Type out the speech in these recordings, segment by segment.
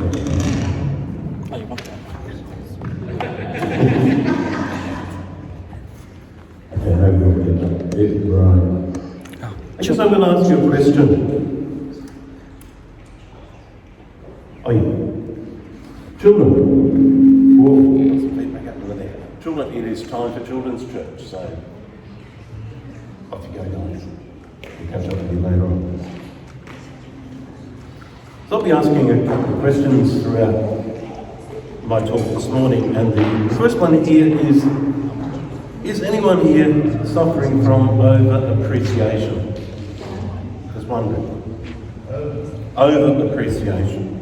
I guess I'm going to ask you a question. Are you? Children. Whoa. Back up over there. Children, it is time for Children's Church, so off you go, guys. We'll catch up with you later on. So I'll be asking a couple of questions throughout my talk this morning, and the first one here is anyone here suffering from over-appreciation? Just wondering. Over-appreciation.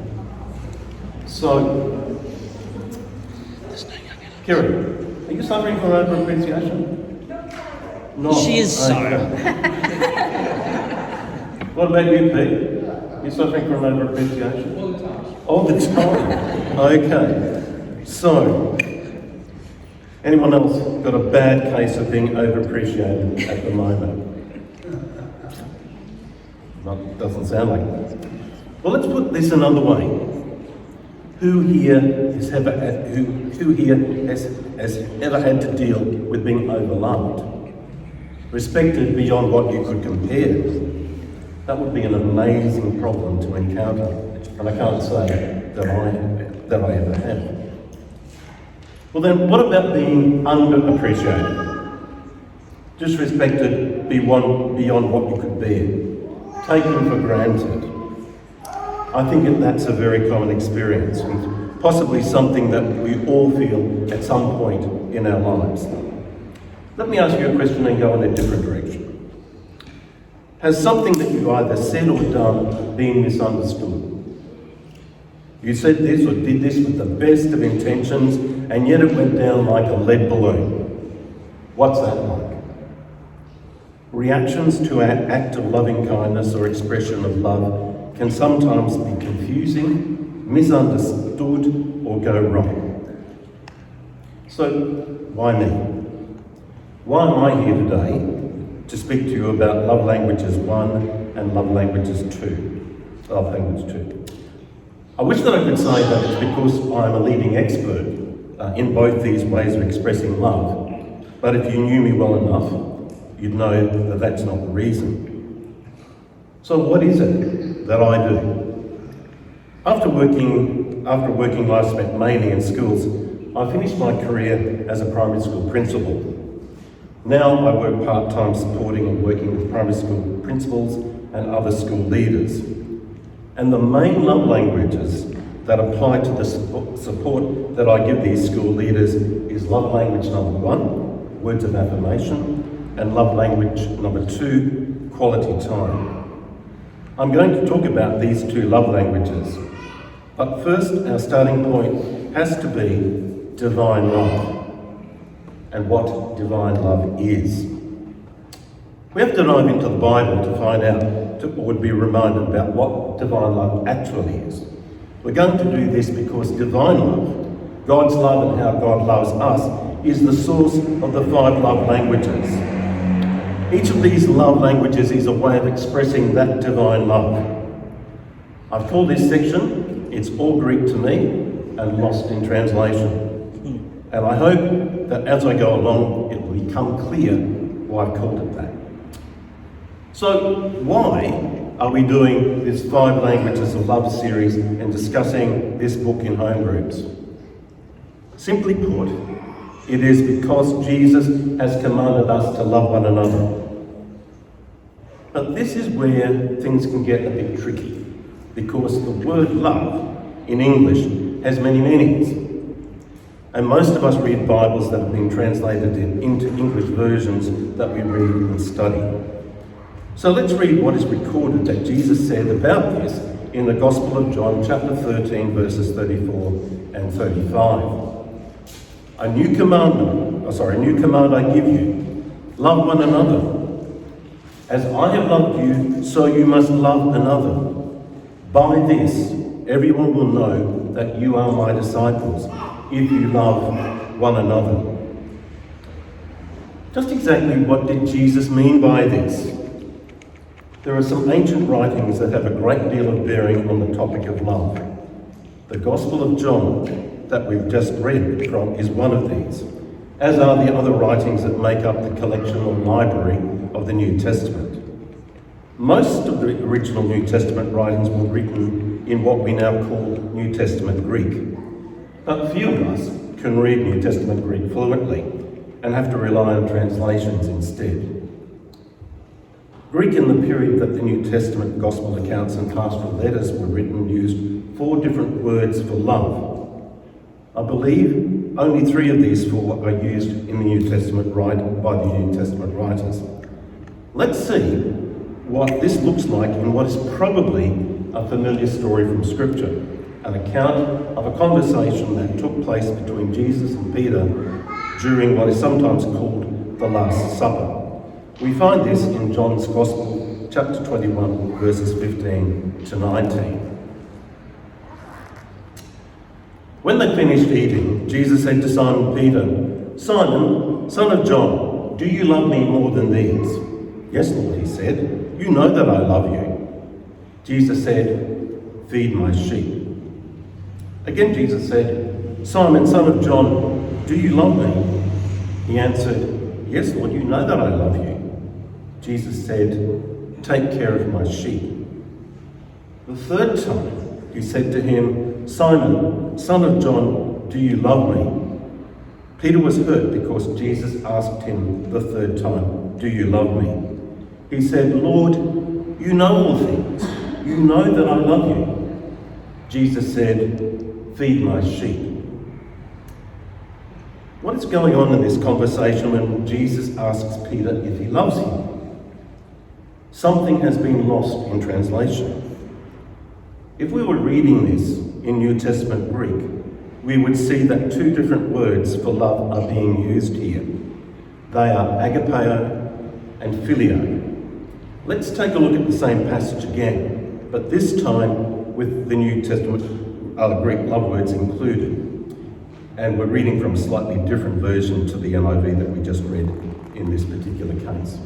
So, Kerry, are you suffering from over-appreciation? No. She is so. What about you, Pete? You suffering from over-appreciation? All the time. Okay. So, anyone else got a bad case of being over-appreciated at the moment? That doesn't sound like it. Well, let's put this another way. Who here has ever had to deal with being overloved? Respected beyond what you could compare? That would be an amazing problem to encounter, and I can't say that I ever have. Well then, what about being underappreciated? Disrespected beyond what you could bear? Taken for granted? I think that's a very common experience, and possibly something that we all feel at some point in our lives. Let me ask you a question and go in a different direction. Has something that you either said or done been misunderstood? You said this or did this with the best of intentions, and yet it went down like a lead balloon. What's that like? Reactions to our act of loving kindness or expression of love can sometimes be confusing, misunderstood, or go wrong. So, why me? Why am I here today to speak to you about Love Languages 1 and Love Languages 2? Love Language 2. I wish that I could say that it's because I'm a leading expert in both these ways of expressing love, but if you knew me well enough, you'd know that that's not the reason. So what is it that I do? After working life spent mainly in schools, I finished my career as a primary school principal. Now I work part-time supporting and working with primary school principals and other school leaders. And the main love languages that apply to the support that I give these school leaders is love language number 1, words of affirmation, and love language number 2, quality time. I'm going to talk about these 2 love languages, but first our starting point has to be divine love and what divine love is. We have to dive into the Bible to find out, or to be reminded about what divine love actually is. We're going to do this because divine love, God's love and how God loves us, is the source of the 5 love languages. Each of these love languages is a way of expressing that divine love. I've called this section, It's All Greek to Me and Lost in Translation. And I hope that as I go along, it will become clear why I've called it that. So why are we doing this 5 Languages of Love series and discussing this book in home groups? Simply put, it is because Jesus has commanded us to love one another. But this is where things can get a bit tricky, because the word love in English has many meanings. And most of us read Bibles that have been translated into English versions that we read and study. So let's read what is recorded that Jesus said about this in the Gospel of John, chapter 13, verses 34 and 35. A new command I give you, love one another. As I have loved you, so you must love another. By this, everyone will know that you are my disciples, if you love one another. Just exactly what did Jesus mean by this? There are some ancient writings that have a great deal of bearing on the topic of love. The Gospel of John that we've just read from is one of these, as are the other writings that make up the collection or library of the New Testament. Most of the original New Testament writings were written in what we now call New Testament Greek, but few of us can read New Testament Greek fluently and have to rely on translations instead. Greek in the period that the New Testament Gospel accounts and pastoral letters were written used 4 different words for love. I believe only 3 of these 4 are used in the New Testament by the New Testament writers. Let's see what this looks like in what is probably a familiar story from Scripture, an account of a conversation that took place between Jesus and Peter during what is sometimes called the Last Supper. We find this in John's Gospel, chapter 21, verses 15 to 19. When they finished eating, Jesus said to Simon Peter, "Simon, son of John, do you love me more than these?" "Yes, Lord," he said, "you know that I love you." Jesus said, "Feed my sheep." Again Jesus said, "Simon, son of John, do you love me?" He answered, "Yes, Lord, you know that I love you." Jesus said, "Take care of my sheep." The third time he said to him, "Simon, son of John, do you love me?" Peter was hurt because Jesus asked him the third time, "Do you love me?" He said, "Lord, you know all things. You know that I love you." Jesus said, "Feed my sheep." What is going on in this conversation when Jesus asks Peter if he loves him? Something has been lost in translation. If we were reading this in New Testament Greek, we would see that 2 different words for love are being used here. They are agapeo and phileo. Let's take a look at the same passage again, but this time with the New Testament Greek love words included. And we're reading from a slightly different version to the NIV that we just read in this particular case.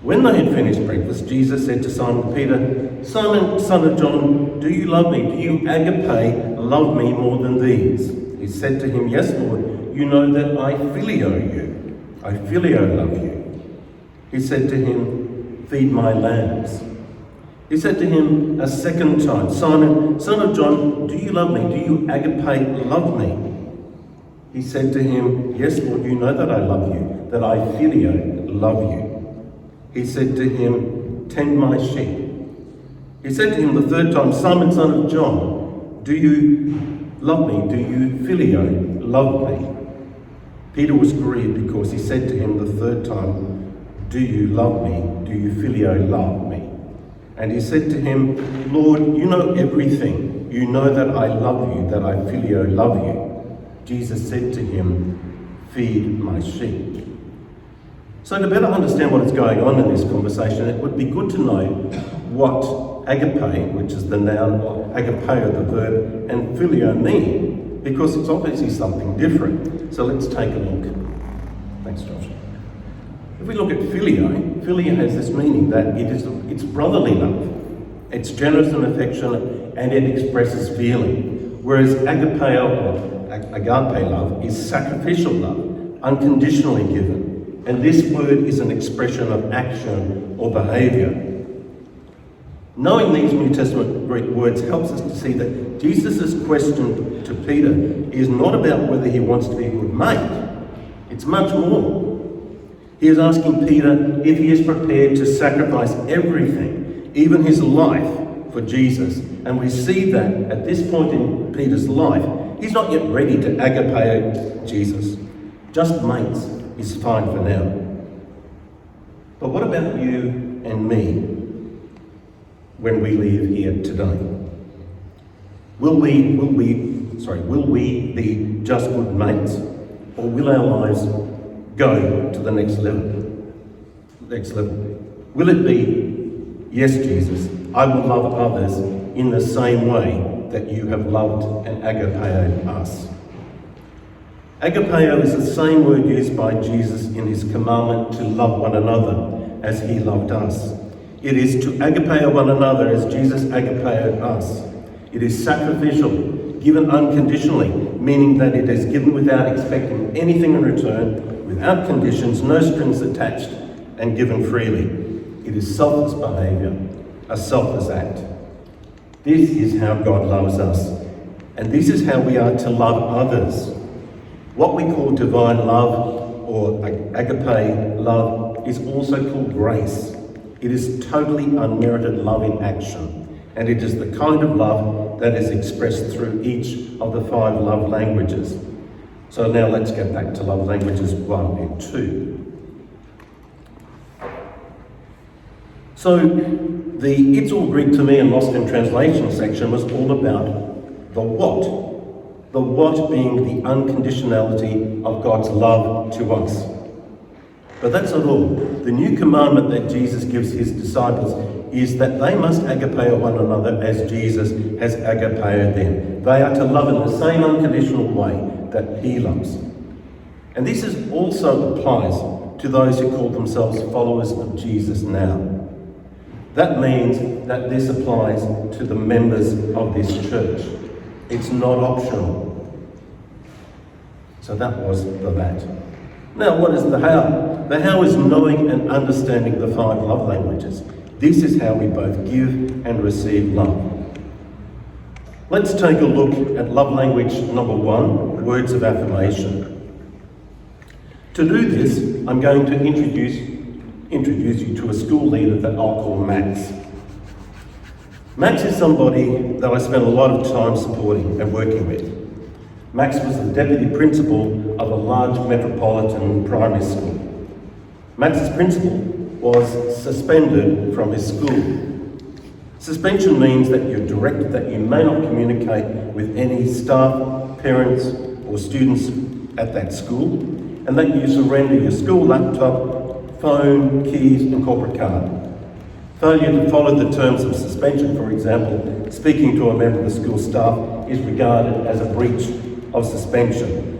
When they had finished breakfast, Jesus said to Simon Peter, "Simon, son of John, do you love me? Do you agape love me more than these?" He said to him, "Yes, Lord, you know that I phileo you. I phileo love you." He said to him, "Feed my lambs." He said to him a second time, "Simon, son of John, do you love me? Do you agape love me?" He said to him, "Yes, Lord, you know that I love you, that I phileo love you." He said to him, "Tend my sheep." He said to him the third time, "Simon, son of John, do you love me? Do you phileo love me?" Peter was grieved because he said to him the third time, "Do you love me? Do you phileo love me?" And he said to him, "Lord, you know everything. You know that I love you, that I phileo love you." Jesus said to him, "Feed my sheep." So to better understand what is going on in this conversation, it would be good to know what agape, which is the noun, or agapeo, the verb, and phileo mean, because it's obviously something different. So let's take a look. Thanks, Josh. If we look at phileo has this meaning that it's brotherly love. It's generous and affectionate, and it expresses feeling. Whereas agapeo, or agape love, is sacrificial love, unconditionally given. And this word is an expression of action or behaviour. Knowing these New Testament Greek words helps us to see that Jesus' question to Peter is not about whether he wants to be a good mate. It's much more. He is asking Peter if he is prepared to sacrifice everything, even his life, for Jesus. And we see that at this point in Peter's life, he's not yet ready to agapeo Jesus. Just mates is fine for now. But what about you and me when we leave here today? Will we be just good mates, or will our lives go to the next level? Will it be, "Yes, Jesus, I will love others in the same way that you have loved and agapeoed us"? Agapeo is the same word used by Jesus in his commandment to love one another as he loved us. It is to agapeo one another as Jesus agapeoed us. It is sacrificial, given unconditionally, meaning that it is given without expecting anything in return, without conditions, no strings attached, and given freely. It is selfless behaviour, a selfless act. This is how God loves us, and this is how we are to love others. What we call divine love or agape love is also called grace. It is totally unmerited love in action, and it is the kind of love that is expressed through each of the 5 love languages. So now let's get back to love languages 1 and 2. So the It's All Greek to Me and Lost in Translation section was all about the what. The what being the unconditionality of God's love to us. But that's not all. The new commandment that Jesus gives his disciples is that they must agapeo one another as Jesus has agapeoed them. They are to love in the same unconditional way that he loves. And this also applies to those who call themselves followers of Jesus now. That means that this applies to the members of this church. It's not optional. So that was the that. Now, what is the how? The how is knowing and understanding the 5 love languages. This is how we both give and receive love. Let's take a look at love language number 1, words of affirmation. To do this, I'm going to introduce you to a school leader that I'll call Max. Max is somebody that I spent a lot of time supporting and working with. Max was the deputy principal of a large metropolitan primary school. Max's principal was suspended from his school. Suspension means that you're directed that you may not communicate with any staff, parents, or students at that school, and that you surrender your school laptop, phone, keys, and corporate card. Failure to follow the terms of suspension, for example, speaking to a member of the school staff, is regarded as a breach of suspension.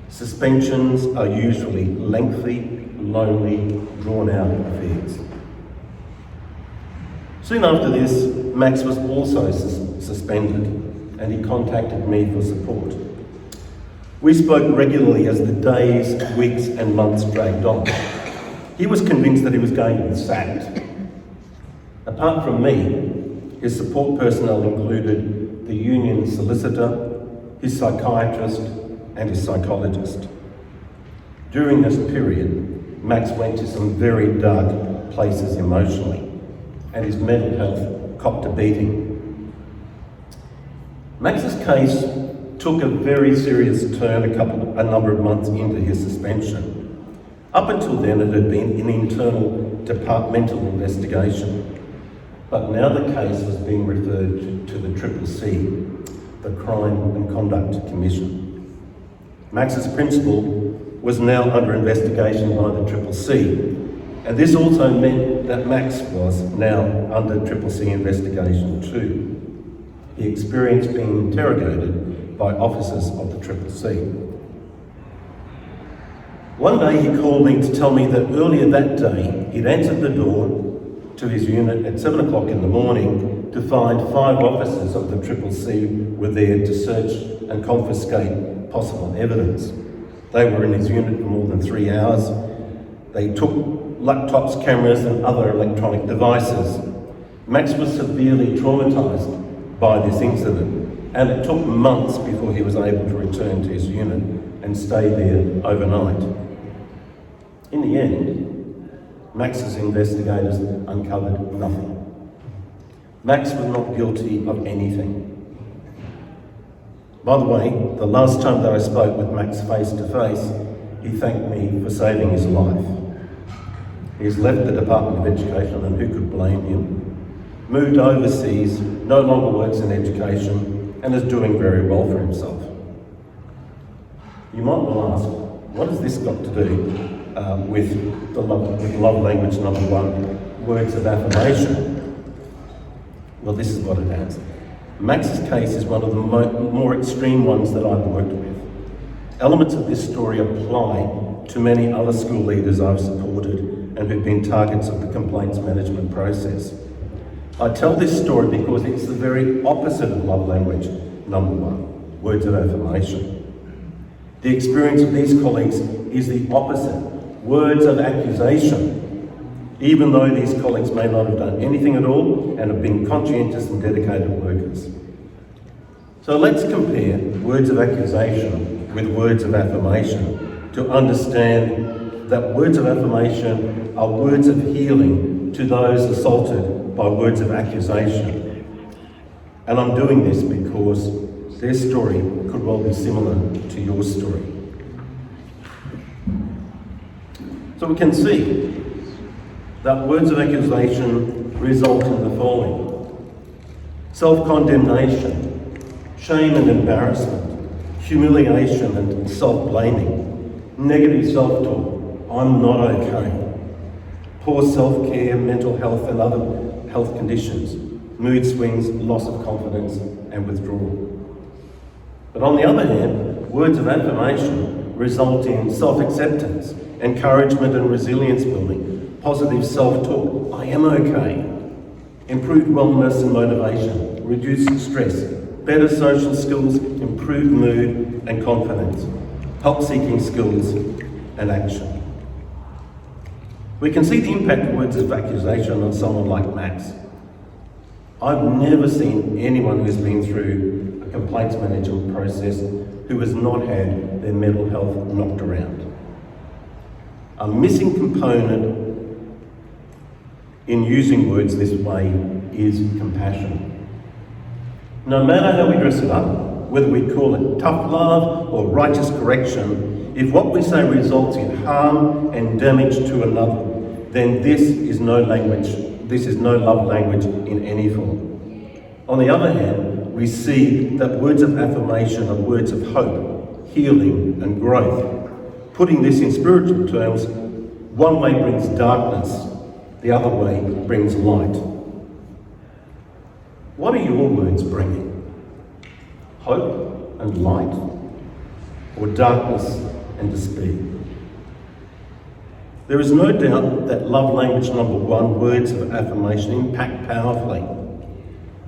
Suspensions are usually lengthy, lonely, drawn-out affairs. Soon after this, Max was also suspended, and he contacted me for support. We spoke regularly as the days, weeks, and months dragged on. He was convinced that he was going to be sacked. Apart from me, his support personnel included the union solicitor, his psychiatrist, and his psychologist. During this period, Max went to some very dark places emotionally, and his mental health copped a beating. Max's case took a very serious turn a number of months into his suspension. Up until then, it had been an internal departmental investigation. But now the case was being referred to the CCC, the Crime and Conduct Commission. Max's principal was now under investigation by the CCC, and this also meant that Max was now under CCC investigation too. He experienced being interrogated by officers of the CCC. One day he called me to tell me that earlier that day he'd answered the door to his unit at 7 o'clock in the morning to find 5 officers of the CCC were there to search and confiscate possible evidence. They were in his unit for more than 3 hours. They took laptops, cameras, and other electronic devices. Max was severely traumatised by this incident, and it took months before he was able to return to his unit and stay there overnight. In the end, Max's investigators uncovered nothing. Max was not guilty of anything. By the way, the last time that I spoke with Max face to face, he thanked me for saving his life. He's left the Department of Education, and who could blame him? Moved overseas, no longer works in education, and is doing very well for himself. You might well ask, what has this got to do with love language number 1, words of affirmation? Well, this is what it has. Max's case is one of the more extreme ones that I've worked with. Elements of this story apply to many other school leaders I've supported and who've been targets of the complaints management process. I tell this story because it's the very opposite of love language number one, words of affirmation. The experience of these colleagues is the opposite, words of accusation, even though these colleagues may not have done anything at all and have been conscientious and dedicated workers. So let's compare words of accusation with words of affirmation to understand that words of affirmation are words of healing to those assaulted by words of accusation. And I'm doing this because their story could well be similar to your story. So we can see that words of accusation result in the following: self-condemnation, shame and embarrassment, humiliation and self-blaming, negative self-talk, I'm not okay, poor self-care, mental health and other health conditions, mood swings, loss of confidence and withdrawal. But on the other hand, words of affirmation result in self-acceptance, encouragement and resilience building, positive self-talk, I am okay, improved wellness and motivation, reduced stress, better social skills, improved mood and confidence, help-seeking skills and action. We can see the impact of words of accusation on someone like Max. I've never seen anyone who's been through a complaints management process who has not had their mental health knocked around. A missing component in using words this way is compassion. No matter how we dress it up, whether we call it tough love or righteous correction, if what we say results in harm and damage to another, then this is no love language in any form. On the other hand, we see that words of affirmation are words of hope, healing and growth. Putting this in spiritual terms, one way brings darkness, the other way brings light. What are your words bringing? Hope and light, or darkness and despair? There is no doubt that love language number one, words of affirmation, impact powerfully.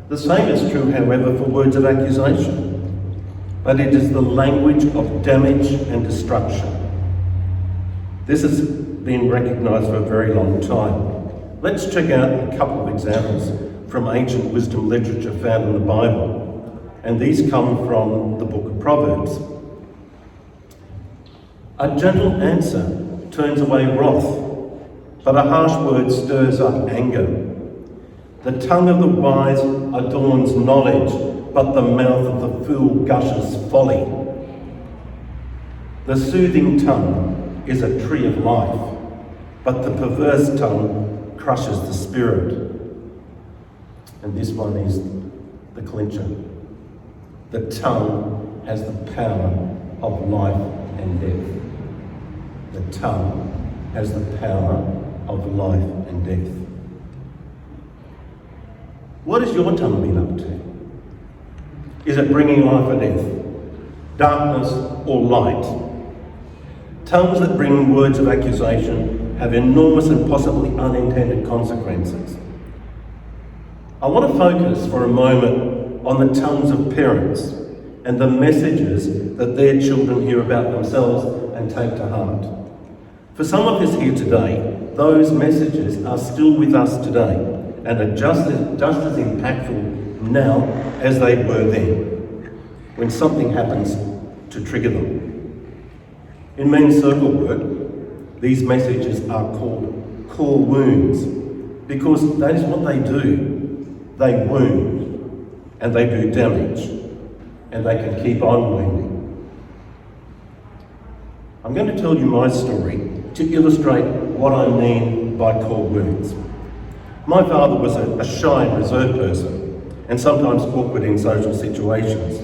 The same is true, however, for words of accusation, but it is the language of damage and destruction. This has been recognised for a very long time. Let's check out a couple of examples from ancient wisdom literature found in the Bible, and these come from the book of Proverbs. A gentle answer turns away wrath, but a harsh word stirs up anger. The tongue of the wise adorns knowledge, but the mouth of the fool gushes folly. The soothing tongue is a tree of life, but the perverse tongue crushes the spirit. And this one is the clincher. The tongue has the power of life and death. The tongue has the power of life and death. What has your tongue been up to? Is it bringing life or death? Darkness or light? Tongues that bring words of accusation have enormous and possibly unintended consequences. I want to focus for a moment on the tongues of parents and the messages that their children hear about themselves and take to heart. For some of us here today, those messages are still with us today and are just as impactful now as they were then, when something happens to trigger them. In men's circle work, these messages are called core wounds, because that is what they do. They wound, and they do damage, and they can keep on wounding. I'm going to tell you my story to illustrate what I mean by core wounds. My father was a shy and reserved person, and sometimes awkward in social situations.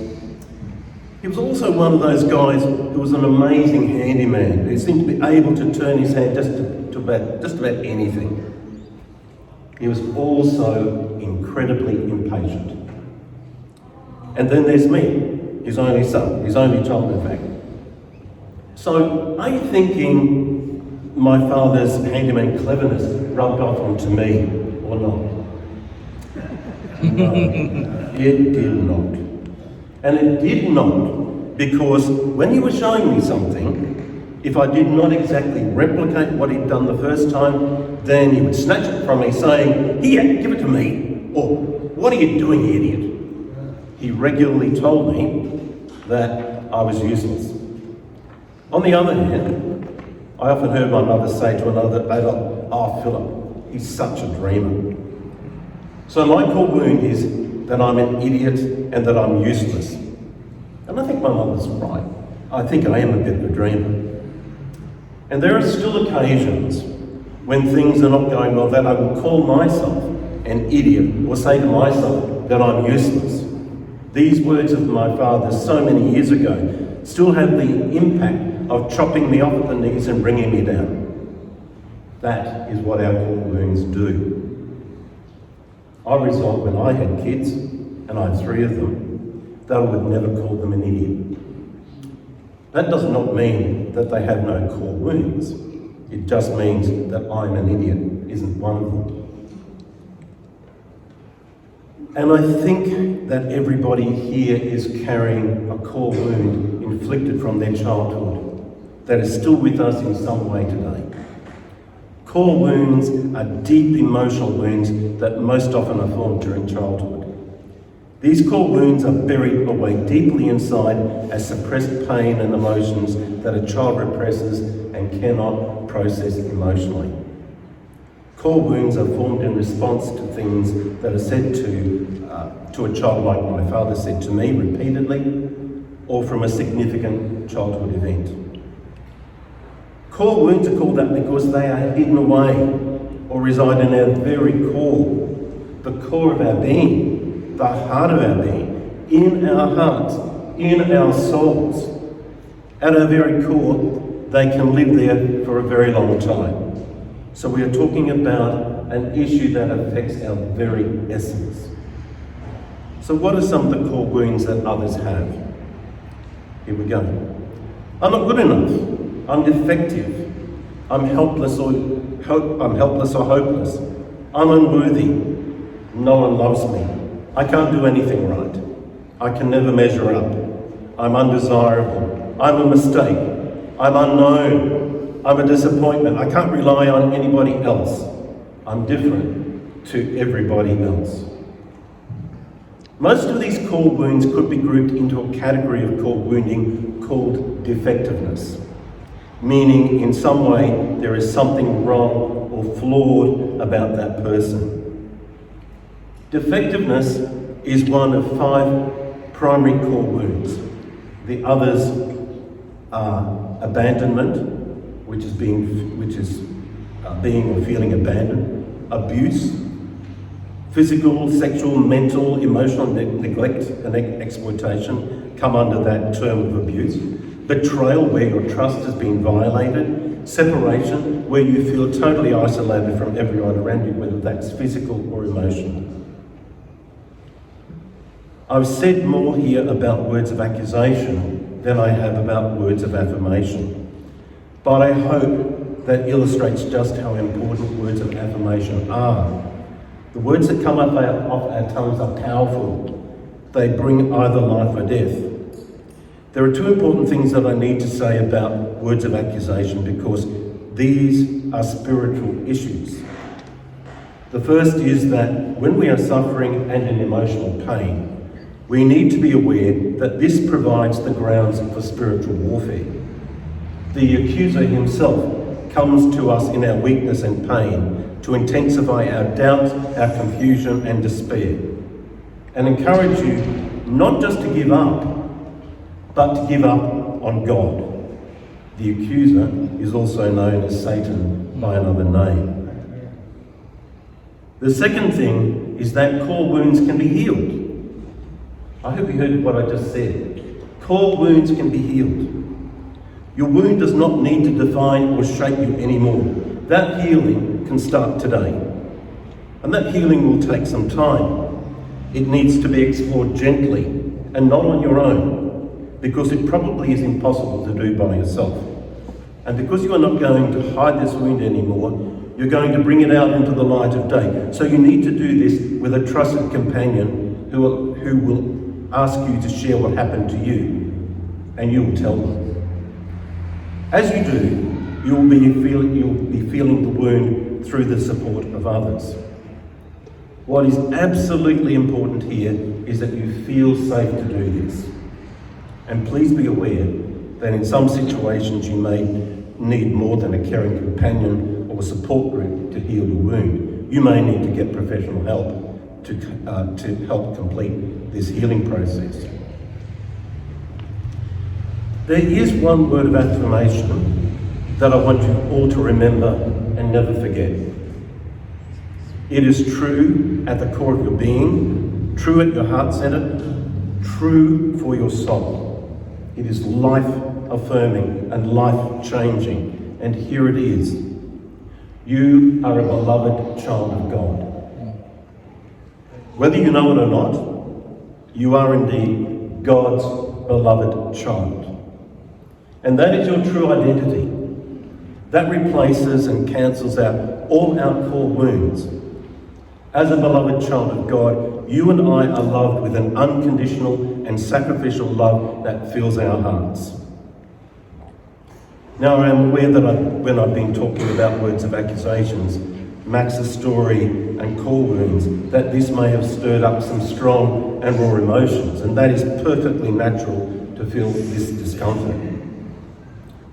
He was also one of those guys who was an amazing handyman, who seemed to be able to turn his hand just about anything. He was also incredibly impatient. And then there's me, his only son, his only child in fact. So are you thinking my father's handyman cleverness rubbed off onto me or not? No, it did not. And it did not because when he was showing me something, if I did not exactly replicate what he'd done the first time, then he would snatch it from me saying, "Here, give it to me," or "What are you doing, you idiot?" He regularly told me that I was useless. On the other hand, I often heard my mother say to another adult, "Oh, Philip, he's such a dreamer." So my core wound is that I'm an idiot and that I'm useless. And I think my mother's right. I think I am a bit of a dreamer. And there are still occasions when things are not going well that I will call myself an idiot or say to myself that I'm useless. These words of my father so many years ago still have the impact of chopping me off at the knees and bringing me down. That is what our core wounds do. I resolved when I had kids, and I have 3 of them, that I would never call them an idiot. That does not mean that they have no core wounds. It just means that I'm an idiot isn't one of them. And I think that everybody here is carrying a core wound inflicted from their childhood that is still with us in some way today. Core wounds are deep emotional wounds that most often are formed during childhood. These core wounds are buried away deeply inside as suppressed pain and emotions that a child represses and cannot process emotionally. Core wounds are formed in response to things that are said to a child, like my father said to me repeatedly, or from a significant childhood event. Core wounds are called that because they are hidden away or reside in our very core, the core of our being, the heart of our being, in our hearts, in our souls. At our very core, they can live there for a very long time. So we are talking about an issue that affects our very essence. So what are some of the core wounds that others have? Here we go. I'm not good enough. I'm defective. I'm helpless or hopeless. I'm unworthy. No one loves me. I can't do anything right. I can never measure up. I'm undesirable. I'm a mistake. I'm unknown. I'm a disappointment. I can't rely on anybody else. I'm different to everybody else. Most of these core wounds could be grouped into a category of core wounding called defectiveness, meaning in some way there is something wrong or flawed about that person. Defectiveness is one of 5 primary core wounds. The others are abandonment, which is being or feeling abandoned, abuse, physical, sexual, mental, emotional neglect and exploitation come under that term of abuse. Betrayal, where your trust has been violated. Separation, where you feel totally isolated from everyone around you, whether that's physical or emotional. I've said more here about words of accusation than I have about words of affirmation. But I hope that illustrates just how important words of affirmation are. The words that come off our tongues are powerful. They bring either life or death. There are 2 important things that I need to say about words of accusation because these are spiritual issues. The first is that when we are suffering and in emotional pain, we need to be aware that this provides the grounds for spiritual warfare. The accuser himself comes to us in our weakness and pain to intensify our doubt, our confusion and despair, and encourage you not just to give up, but to give up on God. The accuser is also known as Satan by another name. The second thing is that core wounds can be healed. I hope you heard what I just said. Core wounds can be healed. Your wound does not need to define or shape you anymore. That healing can start today. And that healing will take some time. It needs to be explored gently and not on your own, because it probably is impossible to do by yourself. And because you are not going to hide this wound anymore, You're going to bring it out into the light of day. So you need to do this with a trusted companion who will ask you to share what happened to you, and you will tell them. As you do, you'll be feeling the wound through the support of others. What is absolutely important here is that you feel safe to do this. And please be aware that in some situations you may need more than a caring companion or a support group to heal your wound. You may need to get professional help to help complete this healing process. There is one word of affirmation that I want you all to remember and never forget. It is true at the core of your being, true at your heart center, true for your soul. It is life-affirming and life-changing. And here it is. You are a beloved child of God. Whether you know it or not, you are indeed God's beloved child. And that is your true identity. That replaces and cancels out all our core wounds. As a beloved child of God, you and I are loved with an unconditional and sacrificial love that fills our hearts. Now, I am aware that when I've been talking about words of accusations, Max's story and core wounds, that this may have stirred up some strong and raw emotions, and that is perfectly natural to feel this discomfort.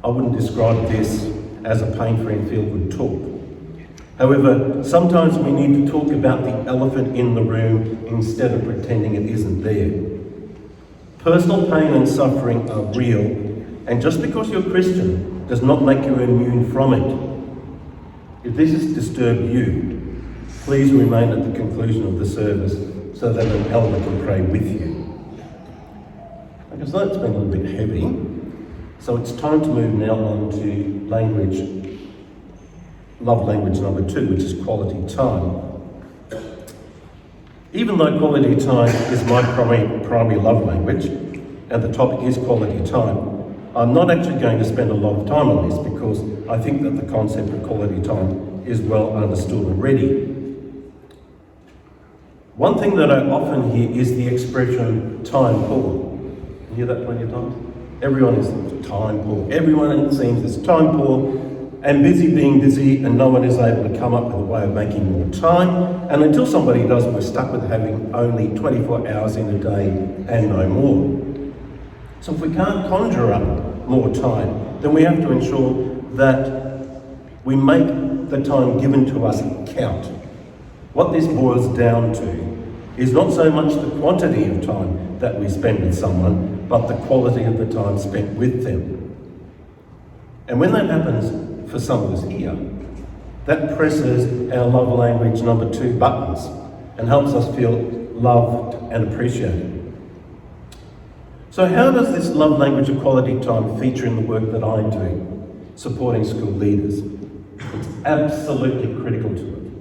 I wouldn't describe this as a pain-free feel-good talk. However, sometimes we need to talk about the elephant in the room instead of pretending it isn't there. Personal pain and suffering are real, and just because you're Christian does not make you immune from it. If this has disturbed you, please remain at the conclusion of the service so that an elder can pray with you. Because that's been a little bit heavy, so it's time to move now on to love language number 2, which is quality time. Even though quality time is my primary love language, and the topic is quality time, I'm not actually going to spend a lot of time on this because I think that the concept of quality time is well understood already. One thing that I often hear is the expression time poor. You hear that plenty of times? Everyone is time poor. Everyone, it seems, is time poor and busy being busy, and no one is able to come up with a way of making more time. And until somebody does, we're stuck with having only 24 hours in a day and no more. So if we can't conjure up more time, then we have to ensure that we make the time given to us count. What this boils down to is not so much the quantity of time that we spend with someone, but the quality of the time spent with them. And when that happens for some of us here, that presses our love language number 2 buttons and helps us feel loved and appreciated. So how does this love language of quality time feature in the work that I do, supporting school leaders? It's absolutely critical to it.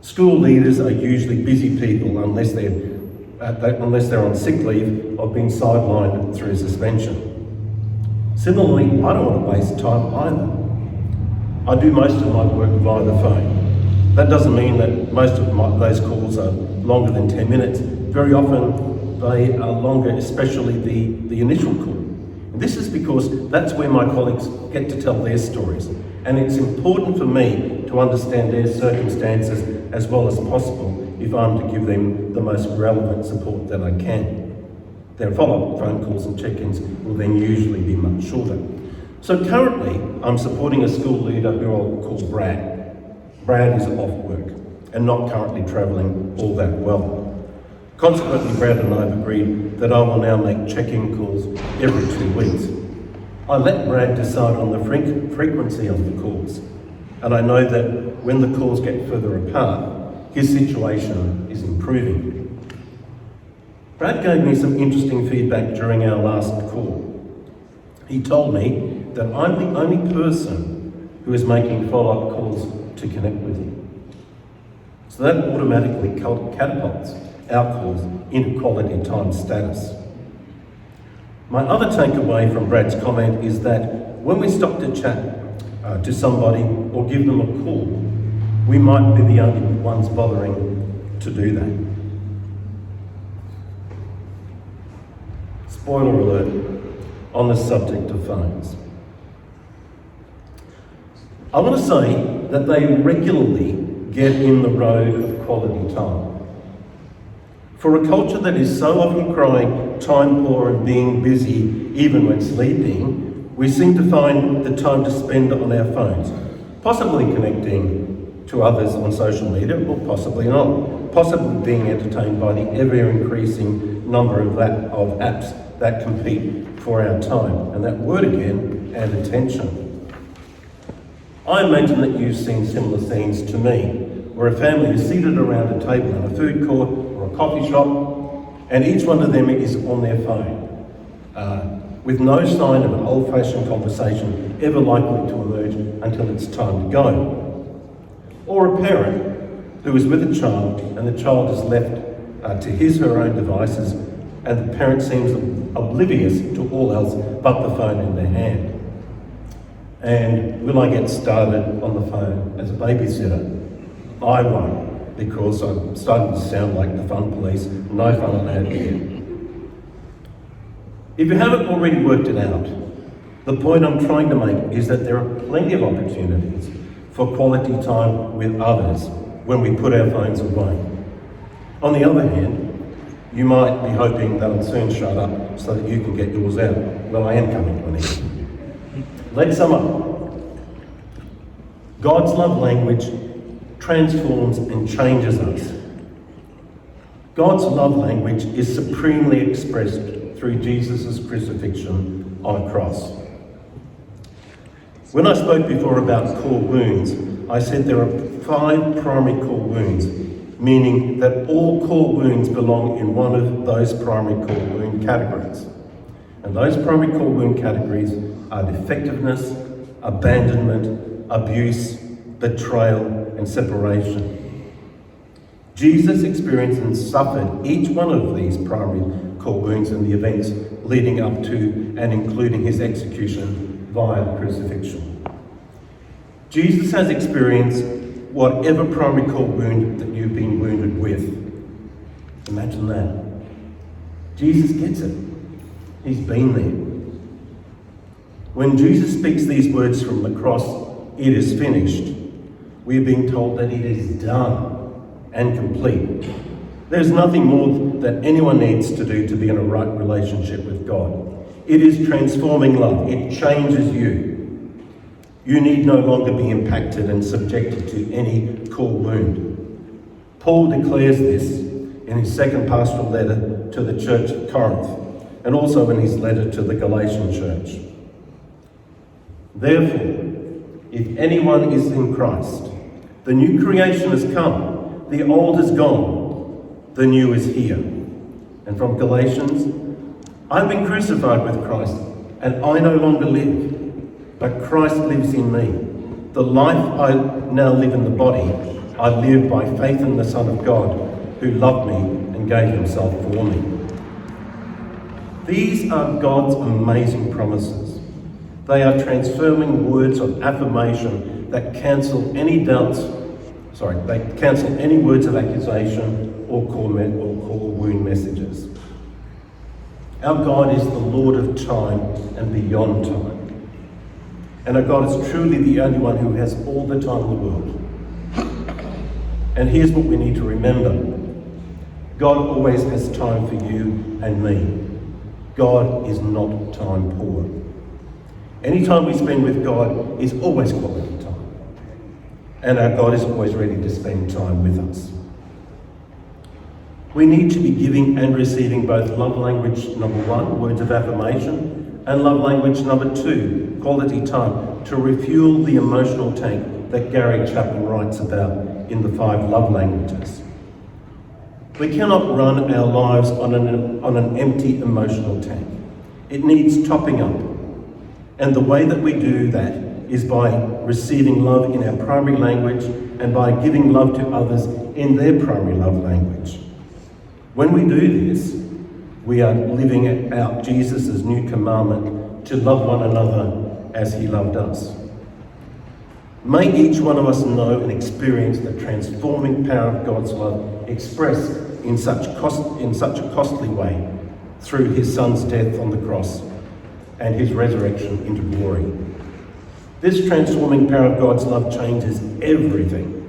School leaders are usually busy people unless they're on sick leave or being sidelined through suspension. Similarly, I don't want to waste time either. I do most of my work via the phone. That doesn't mean that most of those calls are longer than 10 minutes. Very often they are longer, especially the initial call. And this is because that's where my colleagues get to tell their stories. And it's important for me to understand their circumstances as well as possible if I'm to give them the most relevant support that I can. Their follow-up phone calls and check-ins will then usually be much shorter. So currently, I'm supporting a school leader who I'll call Brad. Brad is off work and not currently travelling all that well. Consequently, Brad and I have agreed that I will now make check-in calls every 2 weeks. I let Brad decide on the frequency of the calls, and I know that when the calls get further apart, his situation is improving. Brad gave me some interesting feedback during our last call. He told me that I'm the only person who is making follow-up calls to connect with him. So that automatically catapults our calls into quality time status. My other takeaway from Brad's comment is that when we stop to chat to somebody or give them a call, we might be the only ones bothering to do that. Spoiler alert on the subject of phones. I want to say that they regularly get in the road of quality time. For a culture that is so often crying time poor and being busy even when sleeping, we seem to find the time to spend on our phones, possibly connecting to others on social media, or possibly not, possibly being entertained by the ever-increasing number of apps that compete for our time. And that word again, and attention. I imagine that you've seen similar scenes to me, where a family is seated around a table in a food court or a coffee shop, and each one of them is on their phone, with no sign of an old-fashioned conversation ever likely to emerge until it's time to go. Or a parent who is with a child, and the child is left to his or her own devices, and the parent seems oblivious to all else but the phone in their hand. And will I get started on the phone as a babysitter? I won't, because I'm starting to sound like the fun police. No fun allowed here. If you haven't already worked it out, the point I'm trying to make is that there are plenty of opportunities for quality time with others when we put our phones away. On the other hand, you might be hoping they'll soon shut up so that you can get yours out. Well, I am coming to an end. Let's sum up. God's love language transforms and changes us. God's love language is supremely expressed through Jesus' crucifixion on a cross. When I spoke before about core wounds, I said there are 5 primary core wounds, meaning that all core wounds belong in one of those primary core wound categories. And those primary core wound categories are defectiveness, abandonment, abuse, betrayal, and separation. Jesus experienced and suffered each one of these primary core wounds in the events leading up to and including his execution via the crucifixion. Jesus has experienced whatever primary core wound that you've been wounded with. Imagine that. Jesus gets it. He's been there. When Jesus speaks these words from the cross, "It is finished," we are being told that it is done and complete. There's nothing more that anyone needs to do to be in a right relationship with God. It is transforming love. It changes you. You need no longer be impacted and subjected to any core wound. Paul declares this in his second pastoral letter to the church of Corinth, and also in his letter to the Galatian church. Therefore, if anyone is in Christ, the new creation has come, the old is gone, the new is here. And from Galatians, I've been crucified with Christ, and I no longer live, but Christ lives in me. The life I now live in the body, I live by faith in the Son of God, who loved me and gave himself for me. These are God's amazing promises. They are transforming words of affirmation that cancel any doubts. They cancel any words of accusation or core wound messages. Our God is the Lord of time and beyond time. And our God is truly the only one who has all the time in the world. And here's what we need to remember. God always has time for you and me. God is not time poor. Any time we spend with God is always quality time. And our God is always ready to spend time with us. We need to be giving and receiving both love language number 1, words of affirmation, and love language number 2, quality time, to refuel the emotional tank that Gary Chapman writes about in the 5 love languages. We cannot run our lives on an empty emotional tank. It needs topping up. And the way that we do that is by receiving love in our primary language and by giving love to others in their primary love language. When we do this, we are living out Jesus' new commandment to love one another as he loved us. May each one of us know and experience the transforming power of God's love expressed in such a costly way through his Son's death on the cross and his resurrection into glory. This transforming power of God's love changes everything.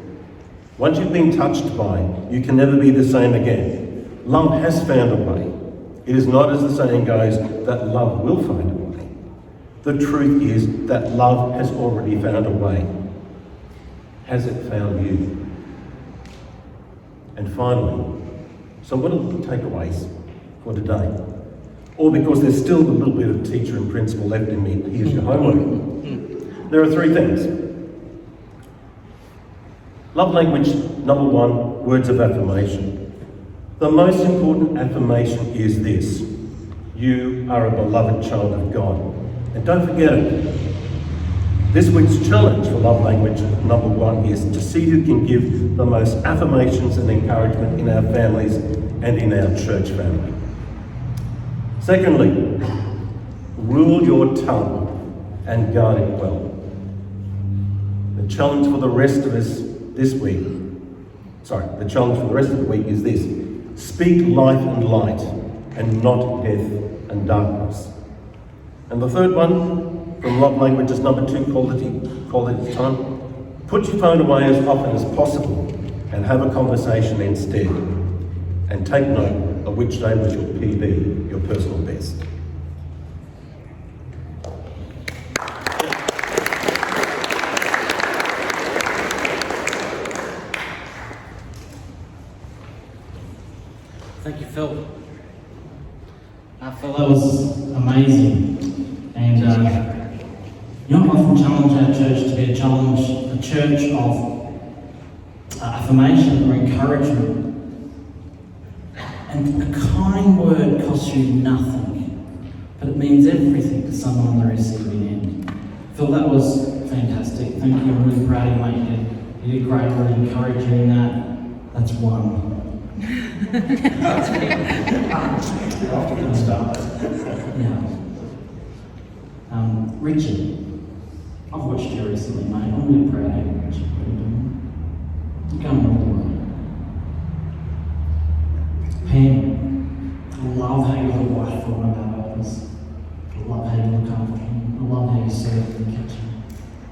Once you've been touched by it, you can never be the same again. Love has found a way. It is not, as the saying goes, that love will find a way. The truth is that love has already found a way. Has it found you? And finally, so what are the takeaways for today? Or because there's still a little bit of teacher and principal left in me, here's your homework. There are three things. Love language, number one, words of affirmation. The most important affirmation is this: you are a beloved child of God. And don't forget it. This week's challenge for love language number one is to see who can give the most affirmations and encouragement in our families and in our church family. Secondly, rule your tongue and guard it well. The challenge for the rest of the rest of the week is this: speak life and light and not death and darkness. And the third one, from love languages number two, quality time. Put your phone away as often as possible and have a conversation instead. And take note of which day was your PB, your personal best. Thank you, Phil. Phil, that was amazing. And you know, I often challenge our church to be a church of affirmation or encouragement. And a kind word costs you nothing, but it means everything to someone on the receiving end. Phil, that was fantastic. Thank you. I'm really proud of you, mate. You did great. I really encourage you in that. That's one. Yeah. Richard, I've watched you recently, mate. I'm really proud of you, Richard. You're going all the way. Pam, I love how you look wife for one about others. I love how you look after him. I love how you serve in the kitchen.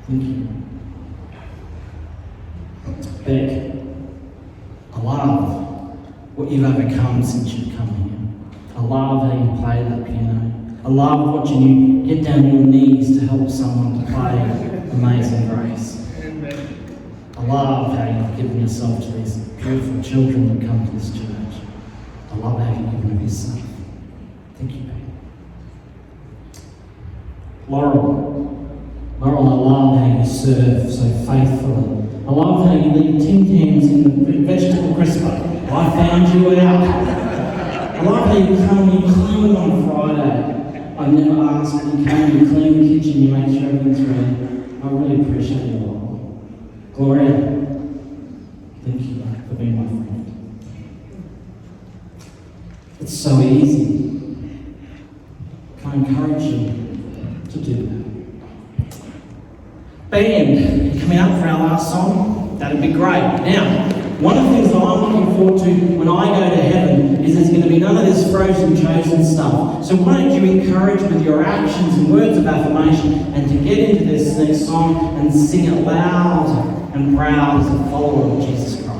Thank you. Beck, I love what you've overcome since you've come here. I love how you play that piano. I love watching you get down on your knees to help someone to play Amazing Grace. I love how you've given yourself to these beautiful children that come to this church. I love how you've given of yourself. Thank you, babe. Laurel, I love how you serve so faithfully. I love how you leave Tim Tams in the vegetable crisper. I found you out. I love how you come and you clean on Friday. I never asked, but you come and you clean the kitchen, you make sure everything's ready. I really appreciate you all. Gloria, thank you for being my friend. It's so easy. Can I encourage you to do that? Band, you coming up for our last song? That'd be great. Now, one of the things that I'm looking forward to when I go to heaven is there's going to be none of this frozen chosen stuff. So why don't you encourage with your actions and words of affirmation and to get into this next song and sing it loud and proud as a follower of Jesus Christ.